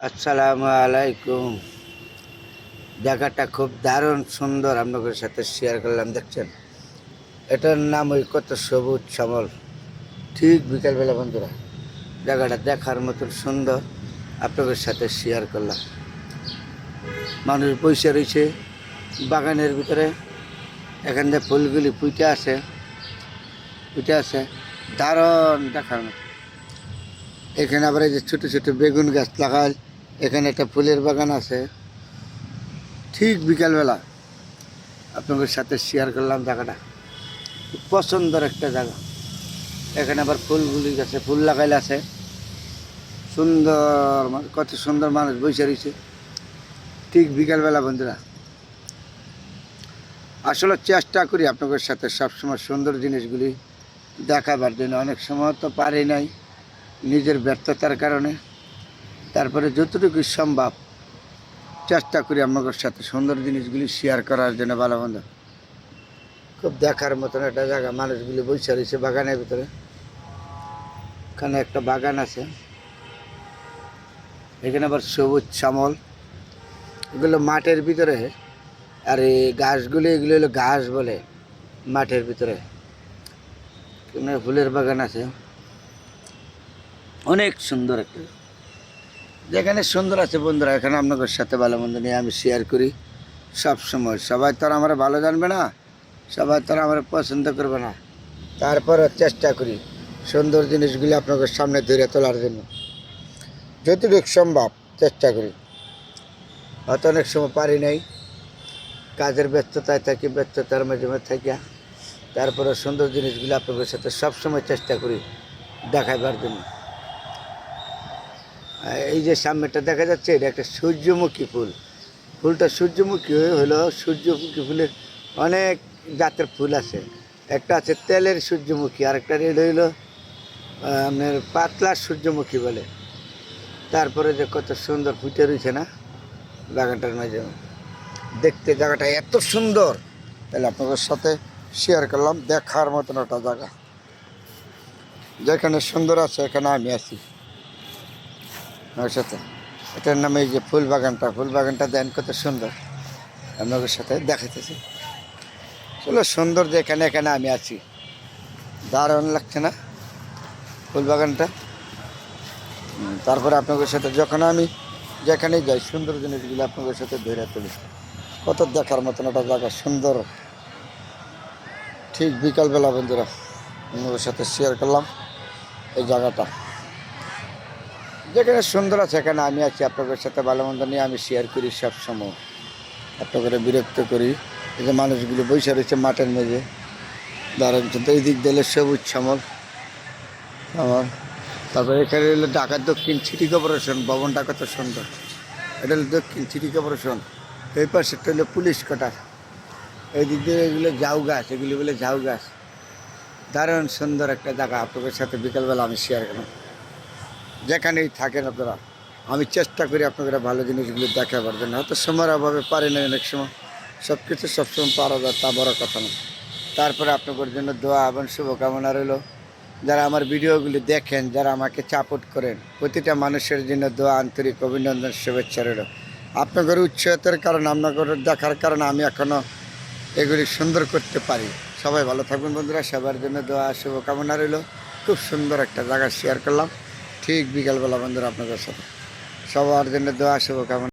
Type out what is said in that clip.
আসসালামু আলাইকুম। জায়গাটা খুব দারুণ সুন্দর, আপনাদের সাথে শেয়ার করলাম। দেখছেন, এটার নাম ওই কত সবুজ শ্যামল। ঠিক বিকালবেলা বন্ধুরা, জায়গাটা দেখার মতন সুন্দর, আপনাদের সাথে শেয়ার করলাম। মানুষ বসে রয়েছে বাগানের ভিতরে, এখান থেকে ফুলগুলি ফুটে আছে দারুণ দেখার মতো। এখানে আবার এই যে ছোটো ছোটো বেগুন গাছ লাগাল, এখানে একটা ফুলের বাগান আছে। ঠিক বিকালবেলা আপনাদের সাথে শেয়ার করলাম। জায়গাটা খুব পছন্দের একটা জায়গা। এখানে আবার ফুলগুলি গাছে ফুল লাগাইলে আছে সুন্দর, কত সুন্দর মানুষ বসে রয়েছে ঠিক বিকালবেলা বন্ধুরা। আসলে চেষ্টা করি আপনাদের সাথে সবসময় সুন্দর জিনিসগুলি দেখাবার জন্য। অনেক সময় তো পারি নাই নিজের ব্যর্থতার কারণে, তারপরে যতটুকু সম্ভব চেষ্টা করি আপনাদের সাথে সুন্দর জিনিসগুলি শেয়ার করার জন্য। ভালো মন্দ খুব দেখার মতন একটা জায়গা। মানুষগুলি বসে রয়েছে বাগানের ভিতরে। এখানে একটা বাগান আছে, এখানে আবার সবুজ শ্যামল, এগুলো মাঠের ভিতরে। আর এই গাছগুলি, এগুলো হলো ঘাস বলে মাঠের ভিতরে। এখানে ফুলের বাগান আছে, অনেক সুন্দর একটা। যেখানে সুন্দর আছে বন্ধুরা, এখানে আপনাদের সাথে ভালো মন্দ নিয়ে আমি শেয়ার করি সব সময়। সবাই তো আর আমার ভালো জানবে না, সবাই তো আর আমার পছন্দ করবে না, তারপরে চেষ্টা করি সুন্দর জিনিসগুলি আপনাদের সামনে ধরে তোলার জন্য। যতটুকু সম্ভব চেষ্টা করি, হয়তো অনেক সময় পারি নাই, কাজের ব্যস্ততায় থাকি, ব্যস্ততার মাঝে মাঝে থাকিয়া তারপরে সুন্দর জিনিসগুলি আপনাদের সাথে সবসময় চেষ্টা করি দেখাবার জন্য। এই যে সামনেটা দেখা যাচ্ছে, এটা একটা সূর্যমুখী ফুল। ফুলটা সূর্যমুখী হলো, সূর্যমুখী ফুলের অনেক জাতের ফুল আছে। একটা আছে তেলের সূর্যমুখী, আর একটা রেড হইলো আপনার পাতলা সূর্যমুখী বলে। তারপরে যে কত সুন্দর ফুটে রয়েছে না বাগানটার মাঝে, দেখতে জায়গাটা এত সুন্দর। তাহলে আপনাদের সাথে শেয়ার করলাম, দেখার মতন একটা জায়গা। যেখানে সুন্দর আছে এখানে আমি আছি আমার সাথে। এটার নামে এই যে ফুল বাগানটা দেন কত সুন্দর, আপনাদের সাথে দেখাতেছি। চলো সুন্দর যে এখানে আমি আছি, দারুণ লাগছে না ফুল বাগানটা। তারপরে আপনাদের সাথে যখন আমি যেখানেই যাই সুন্দর জিনিসগুলো আপনাদের সাথে ধরে তুলি। কত দেখার মতন একটা জায়গা সুন্দর। ঠিক বিকালবেলা বন্ধুরা আপনাদের সাথে শেয়ার করলাম এই জায়গাটা। যেখানে সুন্দর আছে এখানে আমি আছি, আপনাদের সাথে ভালো মন্দ নিয়ে আমি শেয়ার করি সব সময়। আপনাদের বিরক্ত করি। এই যে মানুষগুলো বসে রয়েছে মাঠের মেঝে দাঁড়ান, কিন্তু এই দিক দিলে সবুজ শ্যামল আমার। তারপরে এখানে হলো ঢাকা দক্ষিণ সিটি কর্পোরেশন ভবনটা কত সুন্দর। এটা হলো দক্ষিণ সিটি কর্পোরেশন। এই পাশেরটা হলো পুলিশ কোয়ার্টার। এই দিক দিয়ে এগুলো ঝাউ গাছ, এগুলি বলে ঝাউ গাছ। দারুণ সুন্দর একটা জায়গা আপনাদের সাথে বিকালবেলা আমি শেয়ার করলাম। যেখানেই থাকেন আপনারা, আমি চেষ্টা করি আপনাদের ভালো জিনিসগুলো দেখাবার জন্য। হয়তো সময়ের অভাবে পারি না, অনেক সময় সব কিছু সবসময় পারা যায় তা বড় কথা না। তারপরে আপনাদের জন্য দোয়া এবং শুভকামনা রইল। যারা আমার ভিডিওগুলি দেখেন, যারা আমাকে সাপোর্ট করেন, প্রতিটা মানুষের জন্য দোয়া, আন্তরিক অভিনন্দন, শুভেচ্ছা রইল। আপনাদের উৎসাহের কারণে, আপনাদের দেখার কারণে আমি এখনও এগুলি সুন্দর করতে পারি। সবাই ভালো থাকবেন বন্ধুরা, সবার জন্য দোয়া শুভকামনা রইল। খুব সুন্দর একটা জায়গা শেয়ার করলাম ঠিক বিকালবেলা বন্ধুরা আপনাদের সাথে। সবার জন্য দোয়া শুভকামনা।